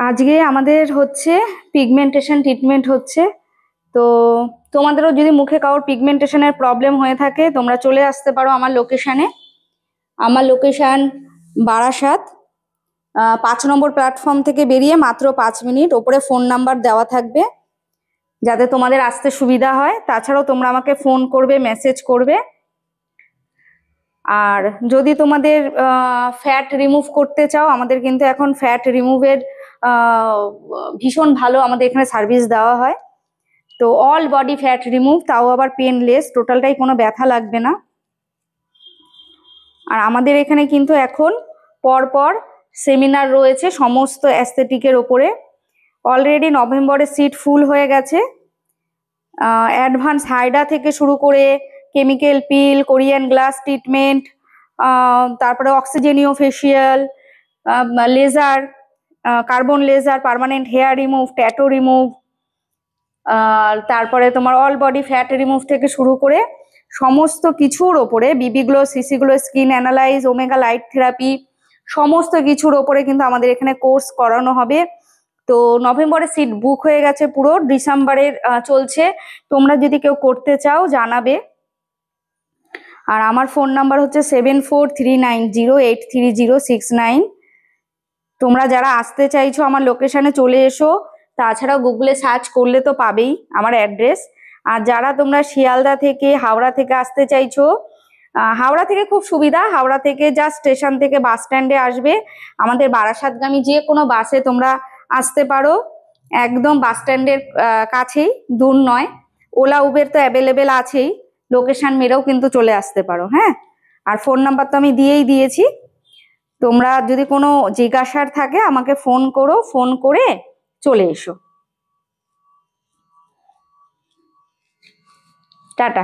আজকে আমাদের হচ্ছে পিগমেন্টেশন ট্রিটমেন্ট হচ্ছে। তো তোমাদেরও যদি মুখে কারোর পিগমেন্টেশনের প্রবলেম হয়ে থাকে তোমরা চলে আসতে পারো আমার লোকেশানে। আমার লোকেশান বারাসাত, 5 নম্বর প্ল্যাটফর্ম থেকে বেরিয়ে মাত্র 5 মিনিট। ওপরে ফোন নাম্বার দেওয়া থাকবে যাতে তোমাদের আসতে সুবিধা হয়। তাছাড়াও তোমরা আমাকে ফোন করবে, মেসেজ করবে। আর যদি তোমাদের ফ্যাট রিমুভ করতে চাও, আমাদের কিন্তু এখন ফ্যাট রিমুভের ভীষণ ভালো আমাদের এখানে সার্ভিস দেওয়া হয়। তো অল বডি ফ্যাট রিমুভ, তাও আবার পেনলেস, টোটালটাই কোনো ব্যথা লাগবে না। আর আমাদের এখানে কিন্তু এখন পরপর সেমিনার রয়েছে সমস্ত অ্যাস্থেটিকের ওপরে। অলরেডি নভেম্বরে সিট ফুল হয়ে গেছে। অ্যাডভান্স হাইডা থেকে শুরু করে chemical peel, Korean glass treatment, তারপরে অক্সিজেনীয় facial, laser, carbon laser, permanent hair remove, tattoo remove, তারপরে তোমার অল বডি ফ্যাট রিমুভ থেকে শুরু করে সমস্ত কিছুর ওপরে, বিবি glow, CC glow, skin analyse, omega light therapy, সমস্ত কিছুর ওপরে কিন্তু আমাদের এখানে কোর্স করানো হবে। তো নভেম্বরে সিট বুক হয়ে গেছে, পুরো ডিসেম্বরের চলছে। তোমরা যদি কেউ করতে চাও জানাবে। আর আমার ফোন নাম্বার হচ্ছে 7439083069। তোমরা যারা আসতে চাইছো আমার লোকেশনে চলে এসো। তাছাড়া গুগলে সার্চ করলে তো পাবেই আমার অ্যাড্রেস। আর যারা তোমরা শিয়ালদা থেকে, হাওড়া থেকে আসতে চাইছো, হাওড়া থেকে খুব সুবিধা। হাওড়া থেকে জাস্ট স্টেশন থেকে বাস স্ট্যান্ডে আসবে, আমাদের বারাসাতগামী যে কোনো বাসে তোমরা আসতে পারো। একদম বাস স্ট্যান্ডের কাছেই, দূর নয়। ওলা উবের তো অ্যাভেলেবেল আছেই, লোকেশন মেরেও কিন্তু চলে আসতে পারো। হ্যাঁ, আর ফোন নাম্বার তো আমি দিয়েই দিয়েছি। তোমরা যদি কোনো জিজ্ঞাসার থাকে আমাকে ফোন করো, ফোন করে চলে এসো। টাটা।